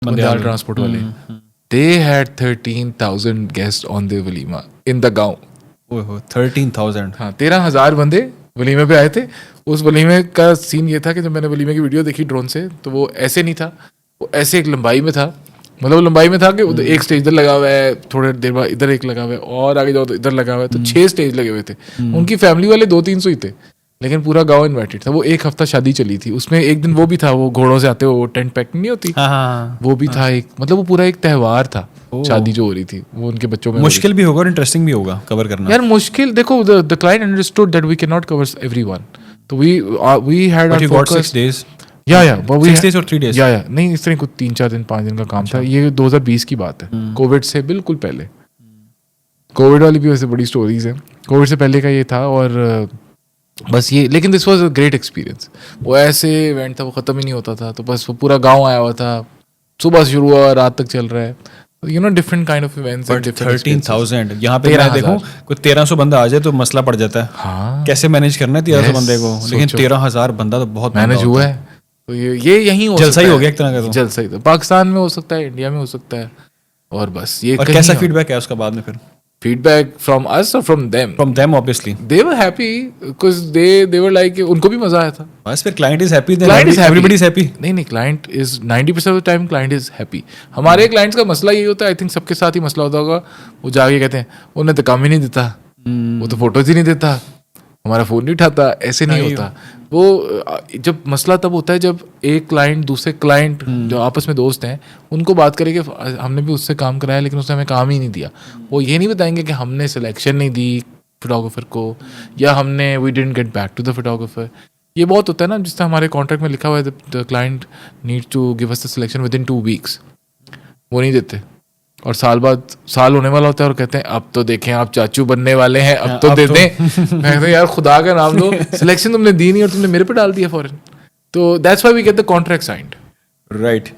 Bandial transport والے, they had 13,000 guests on their walima in the گاؤں. 13,000. ہاں 13,000 بندے ولیمے پہ آئے تھے. اس ولیمے کا سین یہ تھا کہ جب میں نے ولیمے کی ویڈیو دیکھی ڈرون سے تو وہ ایسے نہیں تھا, وہ ایسے ایک لمبائی میں تھا, مطلب لمبائی میں تھا کہ ایک اسٹیج ادھر لگا ہوا ہے, تھوڑے دیر بعد ادھر ایک لگا ہوا ہے, اور آگے جاؤ تو ادھر لگا ہوا ہے, تو 6 اسٹیج لگے ہوئے تھے. ان کی فیملی والے 200-300 ہی تھے, لیکن پورا گاؤں انوائٹیڈ تھا. وہ ایک ہفتہ شادی چلی تھی, اس میں ایک دن وہ بھی تھا, وہ گھوڑوں سے آتے وہ ٹینٹ پیکنگ نہیں ہوتی, وہ بھی تھا ایک, مطلب وہ پورا ایک تہوار تھا. شادی جو ہو رہی تھی وہ ان کے بچوں میں. مشکل بھی ہوگا اور انٹرسٹنگ بھی ہوگا کور کرنا. یار مشکل دیکھو, the client understood that we cannot cover everyone. تو we had our focus 6 days. یا 6 days اور 3 days. یا نہیں اس طرح کچھ 3-4 دن 5 دن کا کام تھا. یہ 2020 کی بات ہے, کووڈ سے بالکل پہلے. کووڈ والی بھی ویسے بڑی اسٹوریز ہیں, کووڈ سے پہلے کا یہ تھا. اور بس یہ, لیکن this was a great experience. وہ ایسے ایونٹ تھا, وہ ختم ہی نہیں ہوتا تھا, تو بس وہ پورا گاؤں آیا ہوا تھا, صبح سے شروع ہوا رات تک چل رہا ہے. You know different kind of events. 13,000 یہاں پہ میں دیکھوں کوئی 1,300 بندہ آ جائے تو مسئلہ پڑ جاتا ہے. ہاں کیسے مینیج کرنا ہے 1,300 بندے کو, لیکن 13,000 بندہ تو بہت مینیج ہوا ہے. تو یہ یہیں جلسہ ہی ہو گیا ایک طرح کا. جلسہ ہی تو پاکستان میں ہو سکتا ہے, انڈیا میں ہو سکتا ہے. اور بس یہ. اور کیسا فیڈ بیک ہے اس کا بعد میں پھر؟ فیڈ بیک فرام اس اور from them. From them obviously. They were happy because they were like ان کو بھی مزہ آیا تھا. بس پھر client is happy then everybody is happy. نہیں client is 90% of the time client is happy. ہمارے clients کا مسئلہ یہ ہوتا ہے, I think سب کے ساتھ ہی مسئلہ ہوتا ہوگا, وہ جا کے کہتے ہیں انہیں تو کام ہی نہیں دیتا, وہ تو فوٹوز ہی نہیں دیتا, ہمارا فون نہیں اٹھاتا. ایسے نہیں ہوتا. وہ جب مسئلہ تب ہوتا ہے جب ایک کلائنٹ دوسرے کلائنٹ جو آپس میں دوست ہیں ان کو بات کرے کہ ہم نے بھی اس سے کام کرایا لیکن اس نے ہمیں کام ہی نہیں دیا. وہ یہ نہیں بتائیں گے کہ ہم نے سلیکشن نہیں دی فوٹوگرافر کو, یا ہم نے we didn't get back to the photographer. یہ بہت ہوتا ہے نا, جس طرح ہمارے کانٹریکٹ میں لکھا ہوا ہے the client need to give us the selection within 2 weeks. وہ نہیں دیتے, اور سال بعد سال ہونے والا ہوتا ہے اور کہتے ہیں اب تو دیکھیں آپ چاچو بننے والے ہیں, اب تو دے دیں. میں کہتا ہوں یار خدا کا نام لو, سلیکشن تم نے دی نہیں اور تم نے میرے پہ ڈال دیا فوراً. تو that's why we get the contract signed. Right.